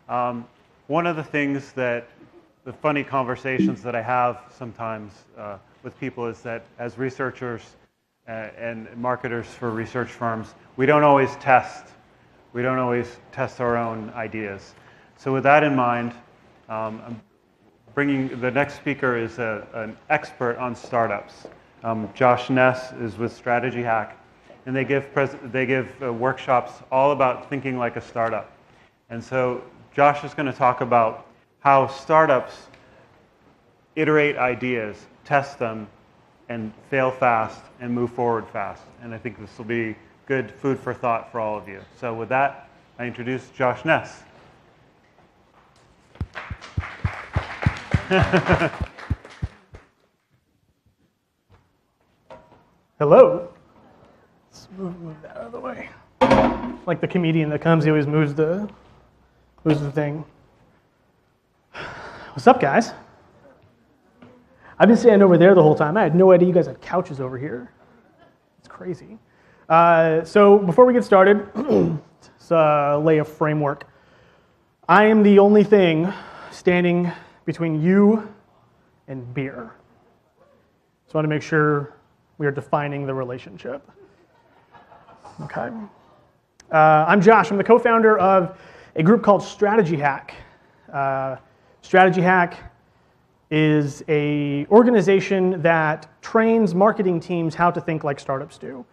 One of the things that, the funny conversations that I have sometimes with people is that as researchers and marketers for research firms, we don't always test. We don't always test our own ideas. So with that in mind, I'm bringing, the next speaker is an expert on startups. Josh Ness is with StrategyHack, and they give workshops all about thinking like a startup. And so Josh is going to talk about how startups iterate ideas, test them, and fail fast and move forward fast. And I think this will be good food for thought for all of you. So with that, I introduce Josh Ness. Hello. Let's move that out of the way. Like the comedian that comes, he always moves the thing. What's up, guys? I've been standing over there the whole time. I had no idea you guys had couches over here. It's crazy. So before we get started, let's lay a framework. I am the only thing standing between you and beer. So I want to make sure we are defining the relationship. Okay. I'm Josh. I'm the co-founder of a group called StrategyHack. StrategyHack is an organization that trains marketing teams how to think like startups do.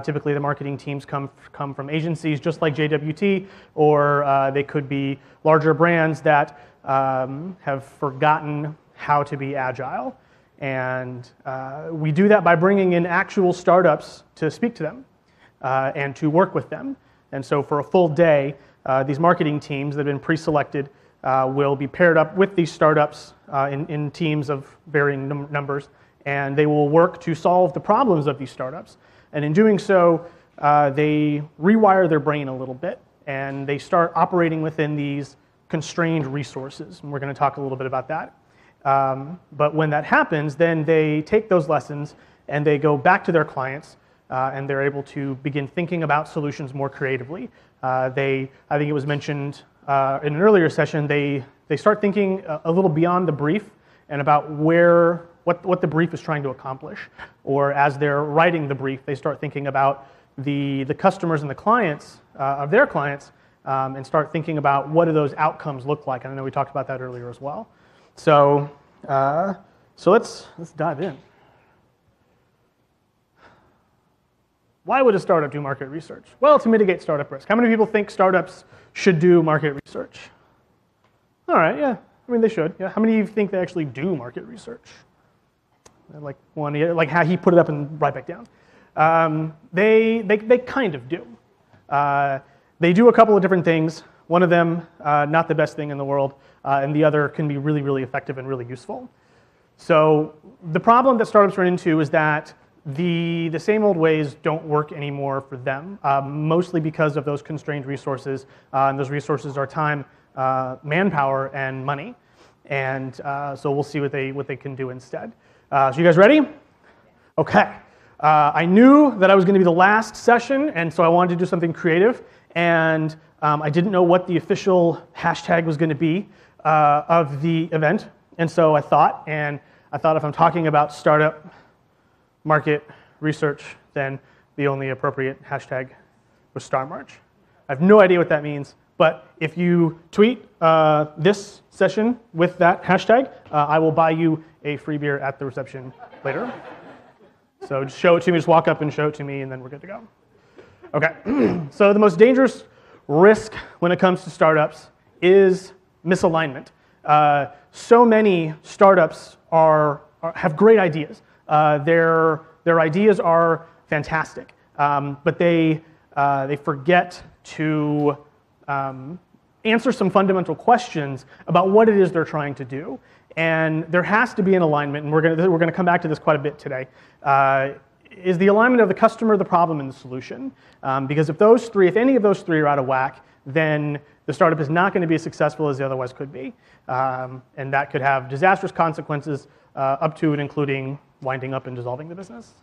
Typically, the marketing teams come from agencies just like JWT, or they could be larger brands that have forgotten how to be agile. And we do that by bringing in actual startups to speak to them and to work with them. And so for a full day, these marketing teams that have been pre-selected will be paired up with these startups in teams of varying numbers, and they will work to solve the problems of these startups. And in doing so, they rewire their brain a little bit, and they start operating within these constrained resources. And we're going to talk a little bit about that. But when that happens, then they take those lessons and they go back to their clients, and they're able to begin thinking about solutions more creatively. I think it was mentioned in an earlier session, they start thinking a little beyond the brief and about what the brief is trying to accomplish. Or as they're writing the brief, they start thinking about the customers and the clients of their clients, and start thinking about what do those outcomes look like. And I know we talked about that earlier as well. So let's dive in. Why would a startup do market research? Well, to mitigate startup risk. How many people think startups should do market research? All right, yeah. I mean, they should. Yeah. How many of you think they actually do market research? Like how he put it up and right back down. They kind of do. They do a couple of different things. One of them, not the best thing in the world, and the other can be really, really effective and really useful. So the problem that startups run into is that the same old ways don't work anymore for them, mostly because of those constrained resources. And those resources are time, manpower, and money. And so we'll see what they can do instead. So you guys ready? Okay. I knew that I was going to be the last session, and so I wanted to do something creative. And I didn't know what the official hashtag was going to be of the event. And so I thought if I'm talking about startup market research, then the only appropriate hashtag was StarMarch. I have no idea what that means, but if you tweet this session with that hashtag, I will buy you a free beer at the reception later. So just show it to me, just walk up and show it to me, and then we're good to go. Okay, so the most dangerous risk when it comes to startups is misalignment. So many startups have great ideas. Their ideas are fantastic, but they forget to answer some fundamental questions about what it is they're trying to do. And there has to be an alignment, and we're going to come back to this quite a bit today. Is the alignment of the customer, the problem, and the solution? Because if any of those three are out of whack, then the startup is not going to be as successful as it otherwise could be. And that could have disastrous consequences up to and including winding up and dissolving the business.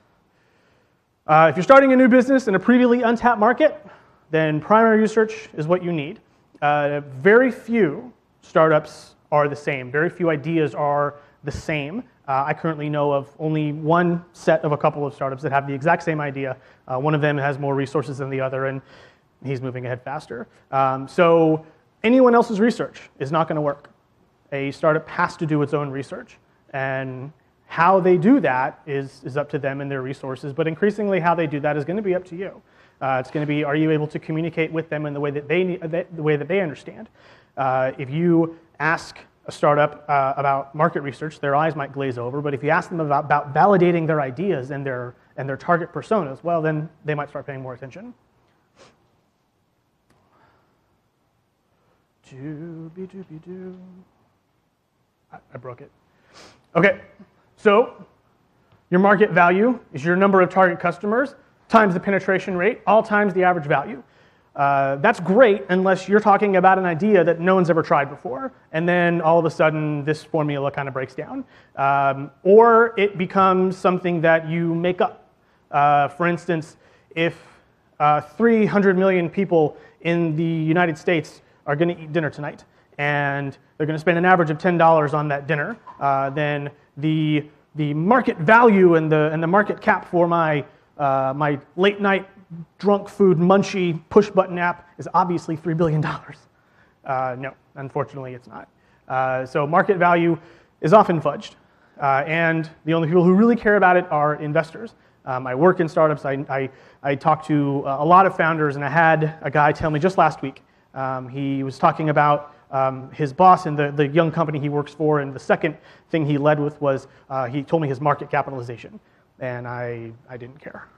If you're starting a new business in a previously untapped market, then primary research is what you need. Very few startups are the same. Very few ideas are the same. I currently know of only one set of a couple of startups that have the exact same idea. One of them has more resources than the other, and he's moving ahead faster. So anyone else's research is not going to work. A startup has to do its own research, and how they do that is up to them and their resources, but increasingly how they do that is going to be up to you. It's going to be, are you able to communicate with them in the way that they understand? If you ask a startup about market research, their eyes might glaze over, but if you ask them about validating their ideas and their target personas, well, then they might start paying more attention. I broke it. Okay, so your market value is your number of target customers times the penetration rate, all times the average value. That's great unless you're talking about an idea that no one's ever tried before, and then all of a sudden this formula kind of breaks down. Or it becomes something that you make up. For instance, if 300 million people in the United States are going to eat dinner tonight, and they're going to spend an average of $10 on that dinner, then the market value and the market cap for my late night drunk food munchy push button app is obviously $3 billion. No, unfortunately it's not. So market value is often fudged, and the only people who really care about it are investors. I work in startups. I talk to a lot of founders, and I had a guy tell me just last week. He was talking about his boss and the young company he works for, and the second thing he led with was he told me his market capitalization, and I didn't care.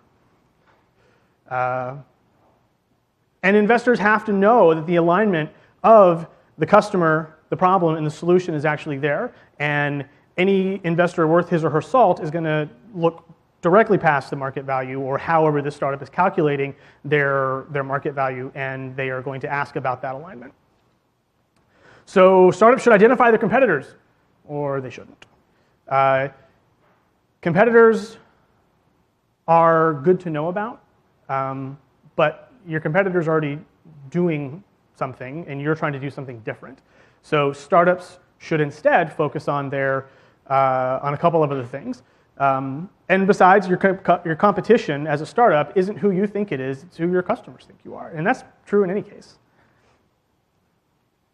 And investors have to know that the alignment of the customer, the problem, and the solution is actually there, and any investor worth his or her salt is going to look directly past the market value, or however this startup is calculating their market value, and they are going to ask about that alignment. So startups should identify their competitors, or they shouldn't. Competitors are good to know about, but your competitor's already doing something, and you're trying to do something different. So startups should instead focus on on a couple of other things. And besides, your competition as a startup isn't who you think it is, it's who your customers think you are. And that's true in any case.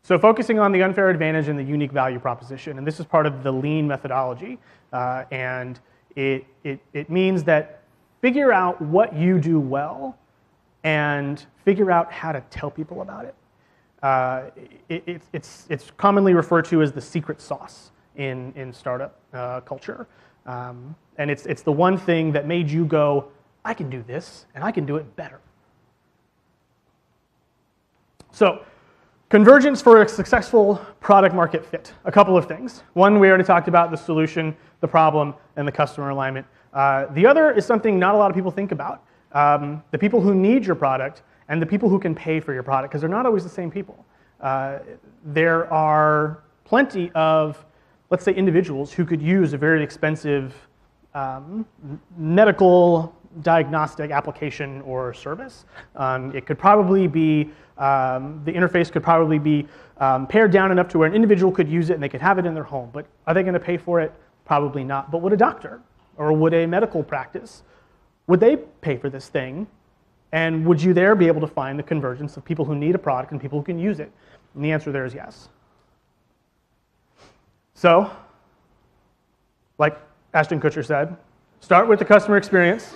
So focusing on the unfair advantage and the unique value proposition, and this is part of the lean methodology, and it means that figure out what you do well and figure out how to tell people about it. It's commonly referred to as the secret sauce in startup culture. And it's the one thing that made you go, I can do this, and I can do it better. So, convergence for a successful product market fit. A couple of things. One, we already talked about the solution, the problem, and the customer alignment. The other is something not a lot of people think about. The people who need your product and the people who can pay for your product, because they're not always the same people. There are plenty of, let's say, individuals who could use a very expensive medical diagnostic application or service. It could probably be, the interface could probably be pared down enough to where an individual could use it and they could have it in their home. But are they going to pay for it? Probably not. But would a doctor or would a medical practice, would they pay for this thing? And would you there be able to find the convergence of people who need a product and people who can use it? And the answer there is yes. So, like Ashton Kutcher said, start with the customer experience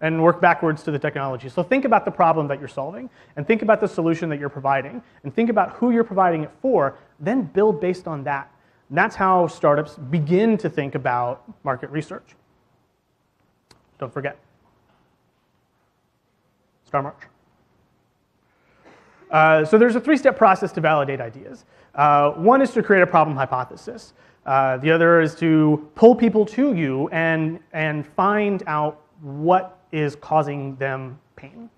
and work backwards to the technology. So think about the problem that you're solving, and think about the solution that you're providing, and think about who you're providing it for, then build based on that. And that's how startups begin to think about market research. Don't forget. Star March. So there's a three-step process to validate ideas. One is to create a problem hypothesis. The other is to pull people to you and find out what is causing them pain.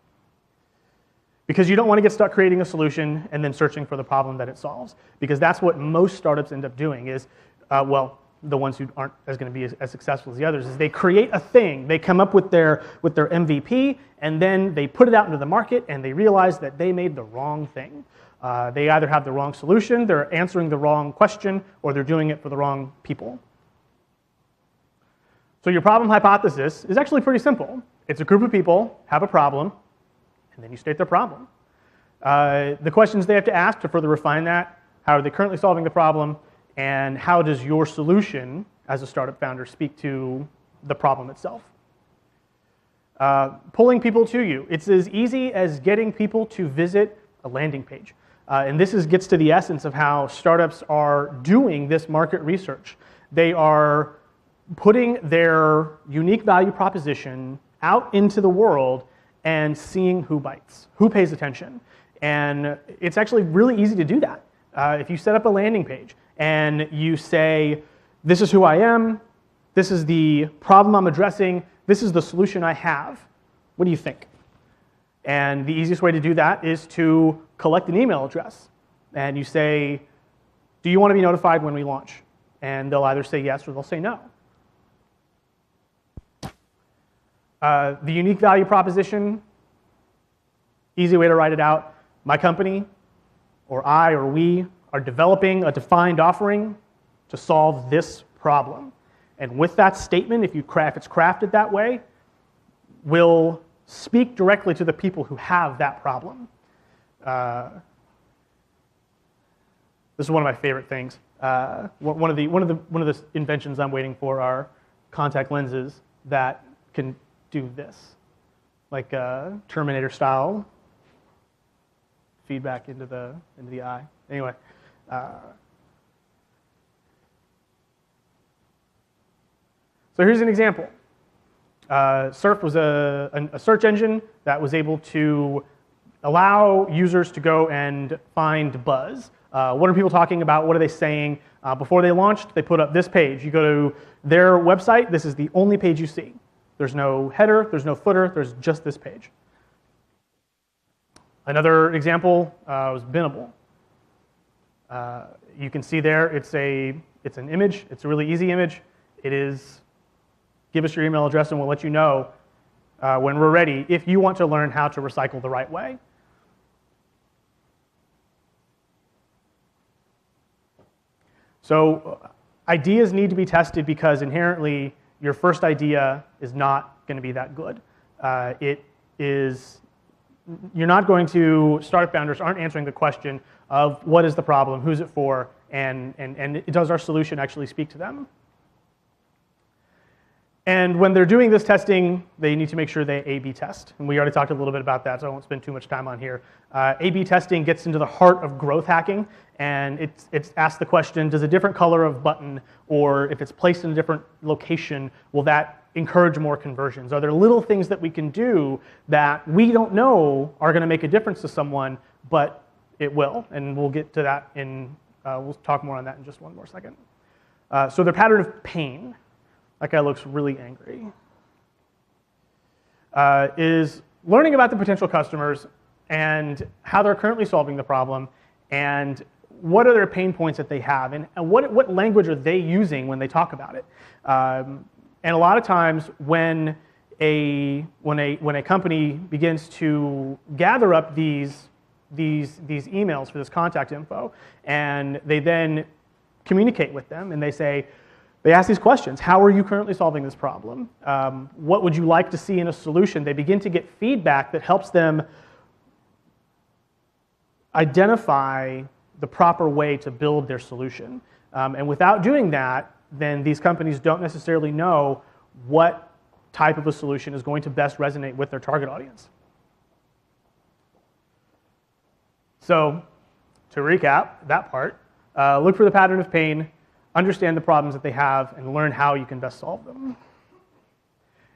Because you don't want to get stuck creating a solution and then searching for the problem that it solves. Because that's what most startups end up doing is, well, the ones who aren't going to be as successful as the others, is they create a thing, they come up with their MVP, and then they put it out into the market and they realize that they made the wrong thing. They either have the wrong solution, they're answering the wrong question, or they're doing it for the wrong people. So your problem hypothesis is actually pretty simple. It's a group of people have a problem, and then you state their problem. The questions they have to ask to further refine that: how are they currently solving the problem, and how does your solution as a startup founder speak to the problem itself? Pulling people to you. It's as easy as getting people to visit a landing page. And this gets to the essence of how startups are doing this market research. They are putting their unique value proposition out into the world and seeing who bites, who pays attention. And it's actually really easy to do that. If you set up a landing page and you say, this is who I am, this is the problem I'm addressing, this is the solution I have, what do you think? And the easiest way to do that is to collect an email address. And you say, do you want to be notified when we launch? And they'll either say yes or they'll say no. The unique value proposition, easy way to write it out. My company, or I, or we, are developing a defined offering to solve this problem. And with that statement, if it's crafted that way, will speak directly to the people who have that problem. This is one of my favorite things. One of the inventions I'm waiting for are contact lenses that can do this, like Terminator style feedback into the eye. Anyway. So here's an example. Surf was a search engine that was able to allow users to go and find buzz. What are people talking about? What are they saying? Before they launched, they put up this page. You go to their website, this is the only page you see. There's no header, there's no footer, there's just this page. Another example was Binnable. You can see there, it's an image. It's a really easy image. It is, give us your email address and we'll let you know when we're ready if you want to learn how to recycle the right way. So ideas need to be tested because inherently your first idea is not going to be that good. You're not going to, startup founders aren't answering the question of what is the problem, who's it for, and does our solution actually speak to them? And when they're doing this testing, they need to make sure they A/B test. And we already talked a little bit about that, so I won't spend too much time on here. A/B testing gets into the heart of growth hacking, and it's asked the question, does a different color of button, or if it's placed in a different location, will that encourage more conversions? Are there little things that we can do that we don't know are going to make a difference to someone, but it will? And we'll get to that we'll talk more on that in just one more second. So the pattern of pain. That guy looks really angry. Is learning about the potential customers and how they're currently solving the problem and what are their pain points that they have and what language are they using when they talk about it. And a lot of times when a company begins to gather up these emails for this contact info and they then communicate with them and they ask these questions. How are you currently solving this problem? What would you like to see in a solution? They begin to get feedback that helps them identify the proper way to build their solution. And without doing that, then these companies don't necessarily know what type of a solution is going to best resonate with their target audience. So, to recap that part, look for the pattern of pain, understand the problems that they have, and learn how you can best solve them.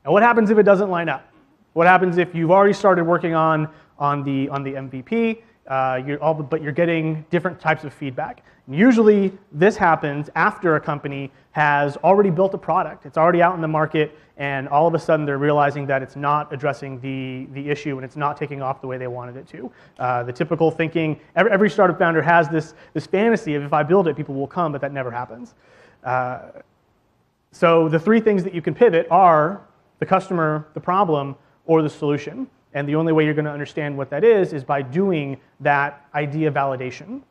And what happens if it doesn't line up? What happens if you've already started working on the MVP, but you're getting different types of feedback? And usually this happens after a company has already built a product. It's already out in the market, and all of a sudden they're realizing that it's not addressing the issue and it's not taking off the way they wanted it to. The typical thinking, every startup founder has this fantasy of if I build it, people will come, but that never happens. So the three things that you can pivot are the customer, the problem, or the solution. And the only way you're going to understand what that is by doing that idea validation.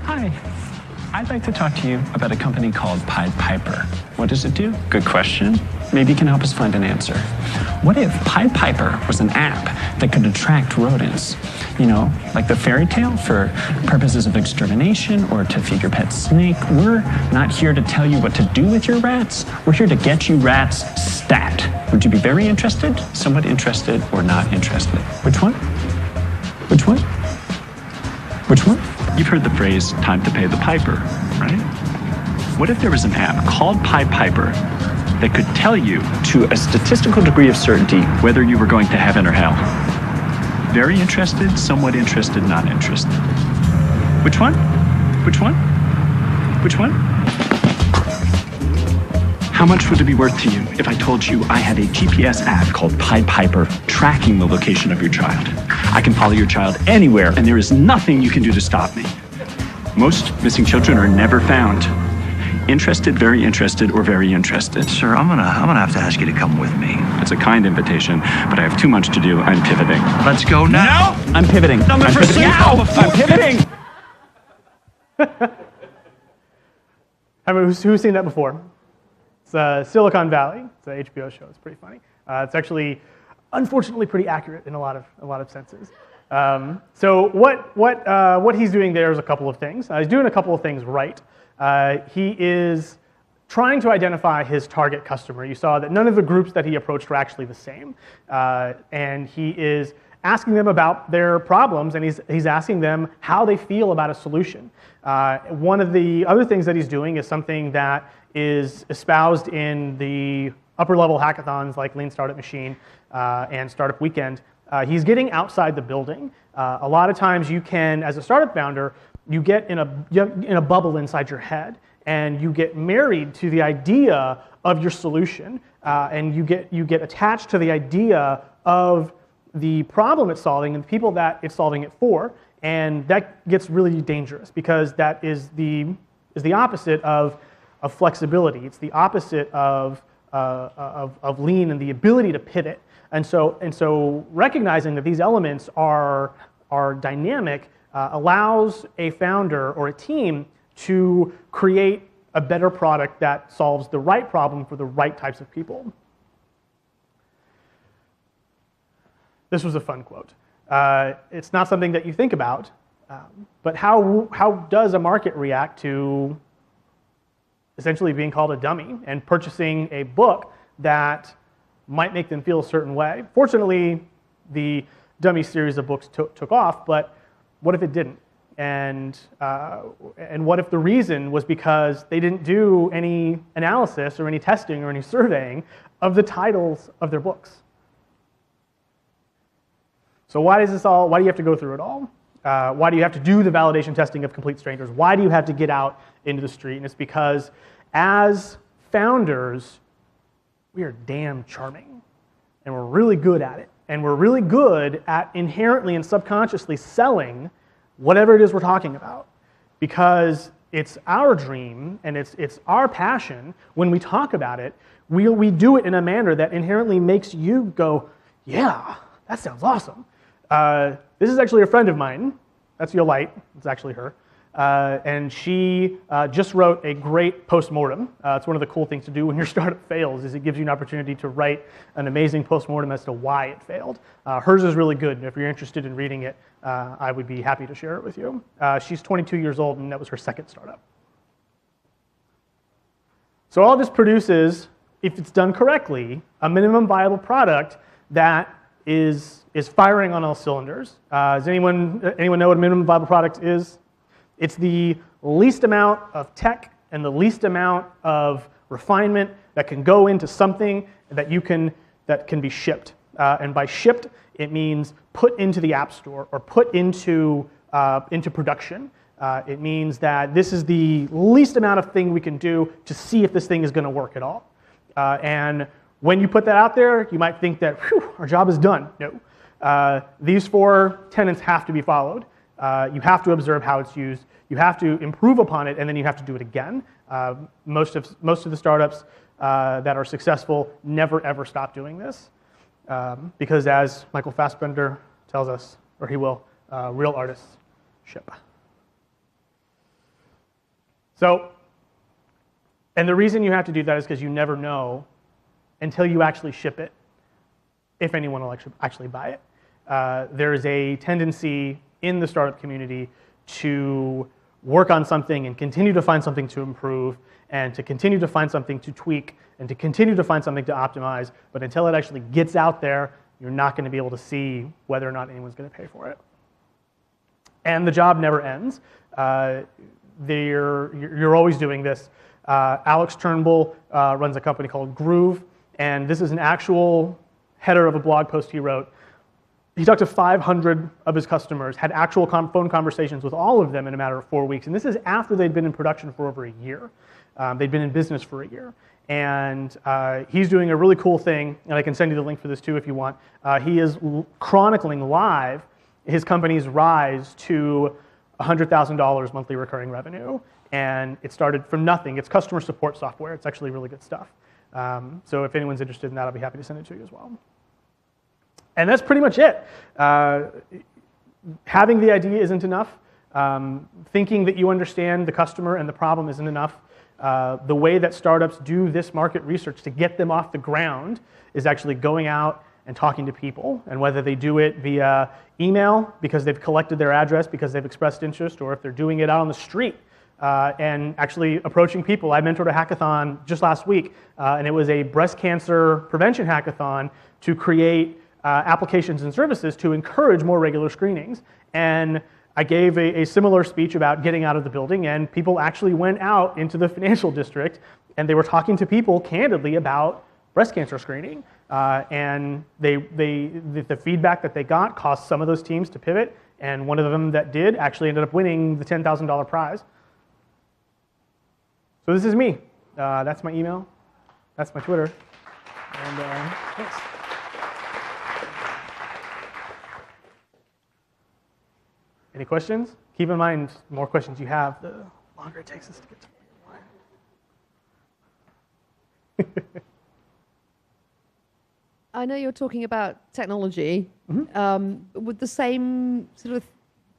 Hi, I'd like to talk to you about a company called Pied Piper. What does it do? Good question. Maybe you can help us find an answer. What if Pied Piper was an app that could attract rodents? You know, like the fairy tale for purposes of extermination or to feed your pet snake. We're not here to tell you what to do with your rats. We're here to get you rats stat. Would you be very interested, somewhat interested, or not interested? Which one? Which one? Which one? You've heard the phrase, time to pay the piper, right? What if there was an app called Pied Piper that could tell you to a statistical degree of certainty whether you were going to heaven or hell? Very interested, somewhat interested, not interested. Which one? Which one? Which one? How much would it be worth to you if I told you I had a GPS app called Pied Piper tracking the location of your child? I can follow your child anywhere, and there is nothing you can do to stop me. Most missing children are never found. Interested, very interested, or very interested. Sir, I'm gonna have to ask you to come with me. It's a kind invitation, but I have too much to do. I'm pivoting. Let's go now. No! I'm pivoting. I'm pivoting now. I'm pivoting. I mean, who's seen that before? It's Silicon Valley. It's an HBO show. It's pretty funny. It's actually, unfortunately, pretty accurate in a lot of senses. So what he's doing there is a couple of things. He's doing a couple of things right. He is trying to identify his target customer. You saw that none of the groups that he approached were actually the same. And he is asking them about their problems, and he's asking them how they feel about a solution. One of the other things that he's doing is something that is espoused in the upper-level hackathons like Lean Startup Machine and Startup Weekend. He's getting outside the building. A lot of times you can, as a startup founder, you get in a bubble inside your head, and you get married to the idea of your solution, and you get attached to the idea of the problem it's solving and the people that it's solving it for, and that gets really dangerous because that is the opposite of flexibility. It's the opposite of lean and the ability to pivot. And so recognizing that these elements are dynamic allows a founder or a team to create a better product that solves the right problem for the right types of people. This was a fun quote. It's not something that you think about, but how does a market react to essentially being called a dummy and purchasing a book that might make them feel a certain way? Fortunately, the dummy series of books took off, but what if it didn't? And what if the reason was because they didn't do any analysis or any testing or any surveying of the titles of their books? So why do you have to go through it all? Why do you have to do the validation testing of complete strangers? Why do you have to get out into the street? And it's because as founders, we are damn charming, and we're really good at it. And we're really good at inherently and subconsciously selling whatever it is we're talking about, because it's our dream and it's our passion. When we talk about it, we do it in a manner that inherently makes you go, yeah, that sounds awesome. This is actually a friend of mine. That's Yolite. It's actually her. And she just wrote a great postmortem. It's one of the cool things to do when your startup fails is it gives you an opportunity to write an amazing postmortem as to why it failed. Hers is really good, and if you're interested in reading it, I would be happy to share it with you. She's 22 years old, and that was her second startup. So all this produces, if it's done correctly, a minimum viable product that is firing on all cylinders. Does anyone know what a minimum viable product is? It's the least amount of tech and the least amount of refinement that can go into something that can be shipped. And by shipped, it means put into the App Store or put into production. It means that this is the least amount of thing we can do to see if this thing is going to work at all. And when you put that out there, you might think that, whew, our job is done. No. These 4 tenets have to be followed. You have to observe how it's used. You have to improve upon it, and then you have to do it again. Most of the startups that are successful never ever stop doing this. Because as Michael Fassbender tells us, or he will, real artists ship. So, and the reason you have to do that is because you never know until you actually ship it if anyone will actually buy it. There is a tendency in the startup community to work on something and continue to find something to improve and to continue to find something to tweak and to continue to find something to optimize, but until it actually gets out there, you're not going to be able to see whether or not anyone's going to pay for it. And the job never ends. You're always doing this. Alex Turnbull runs a company called Groove, and this is an actual header of a blog post he wrote. He talked to 500 of his customers, had actual phone conversations with all of them in a matter of 4 weeks, and this is after they'd been in production for over a year. They'd been in business for a year. And he's doing a really cool thing, and I can send you the link for this too if you want. He is chronicling live his company's rise to $100,000 monthly recurring revenue, and it started from nothing. It's customer support software. It's actually really good stuff. So if anyone's interested in that, I'll be happy to send it to you as well. And that's pretty much it. Having the idea isn't enough. Thinking that you understand the customer and the problem isn't enough. The way that startups do this market research to get them off the ground is actually going out and talking to people, and whether they do it via email because they've collected their address because they've expressed interest, or if they're doing it out on the street and actually approaching people. I mentored a hackathon just last week, and it was a breast cancer prevention hackathon to create applications and services to encourage more regular screenings. And I gave a similar speech about getting out of the building, and people actually went out into the financial district, and they were talking to people candidly about breast cancer screening. And the feedback that they got caused some of those teams to pivot, and one of them that did actually ended up winning the $10,000 prize. So this is me. That's my email. That's my Twitter. And thanks. Any questions? Keep in mind, the more questions you have, the longer it takes us to get to one. I know you're talking about technology. Mm-hmm. Would the same sort of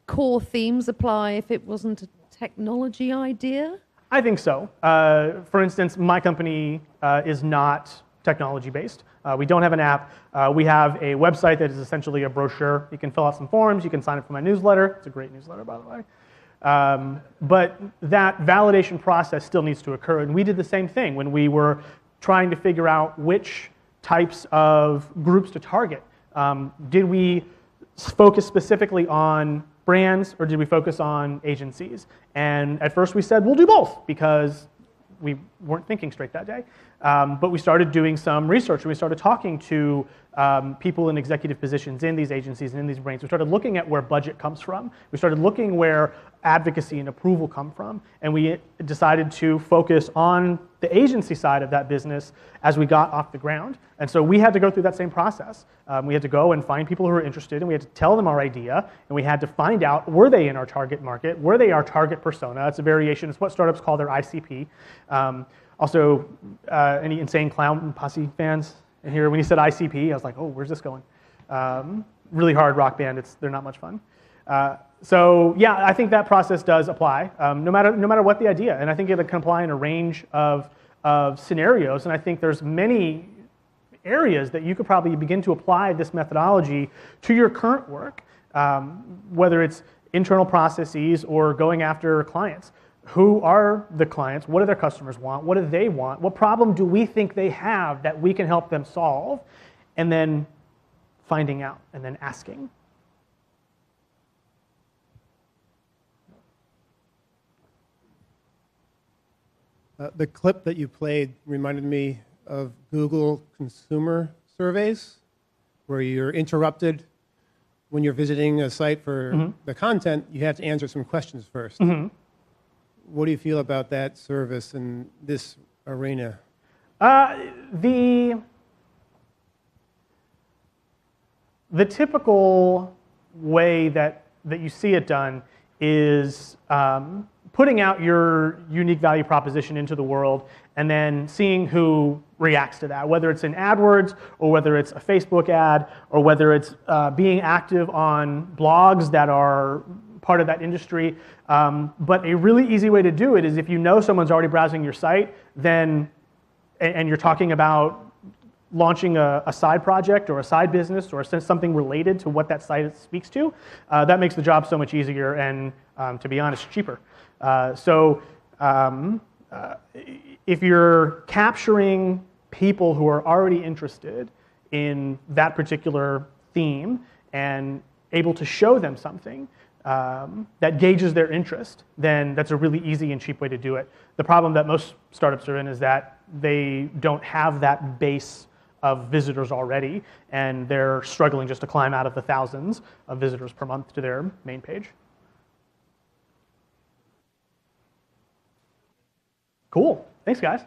core themes apply if it wasn't a technology idea? I think so. For instance, my company is not technology-based. We don't have an app. We have a website that is essentially a brochure. You can fill out some forms. You can sign up for my newsletter. It's a great newsletter, by the way. But that validation process still needs to occur. And we did the same thing when we were trying to figure out which types of groups to target. Did we focus specifically on brands, or did we focus on agencies? And at first we said, we'll do both, because we weren't thinking straight that day. But we started doing some research, and we started talking to people in executive positions in these agencies and in these brands. We started looking at where budget comes from. We started looking where advocacy and approval come from. And we decided to focus on the agency side of that business as we got off the ground. And so we had to go through that same process. We had to go and find people who were interested, and we had to tell them our idea, and we had to find out, were they in our target market? Were they our target persona? It's a variation. It's what startups call their ICP. Also, any Insane Clown Posse fans in here? When you said ICP, I was like, oh, where's this going? Really hard rock band. They're not much fun. So yeah, I think that process does apply, no matter what the idea. And I think it can apply in a range of scenarios. And I think there's many areas that you could probably begin to apply this methodology to your current work, whether it's internal processes or going after clients. Who are the clients? What do their customers want? What do they want? What problem do we think they have that we can help them solve? And then finding out and then asking. The clip that you played reminded me of Google consumer surveys, where you're interrupted when you're visiting a site for the content. You have to answer some questions first. What do you feel about that service in this arena? The typical way that you see it done is putting out your unique value proposition into the world and then seeing who reacts to that, whether it's in AdWords or whether it's a Facebook ad or whether it's being active on blogs that are part of that industry. But a really easy way to do it is if you know someone's already browsing your site, then, and you're talking about launching a side project or a side business or something related to what that site speaks to, that makes the job so much easier and, to be honest, cheaper. If you're capturing people who are already interested in that particular theme and able to show them something that gauges their interest, then that's a really easy and cheap way to do it. The problem that most startups are in is that they don't have that base of visitors already, and they're struggling just to climb out of the thousands of visitors per month to their main page. Cool. Thanks, guys.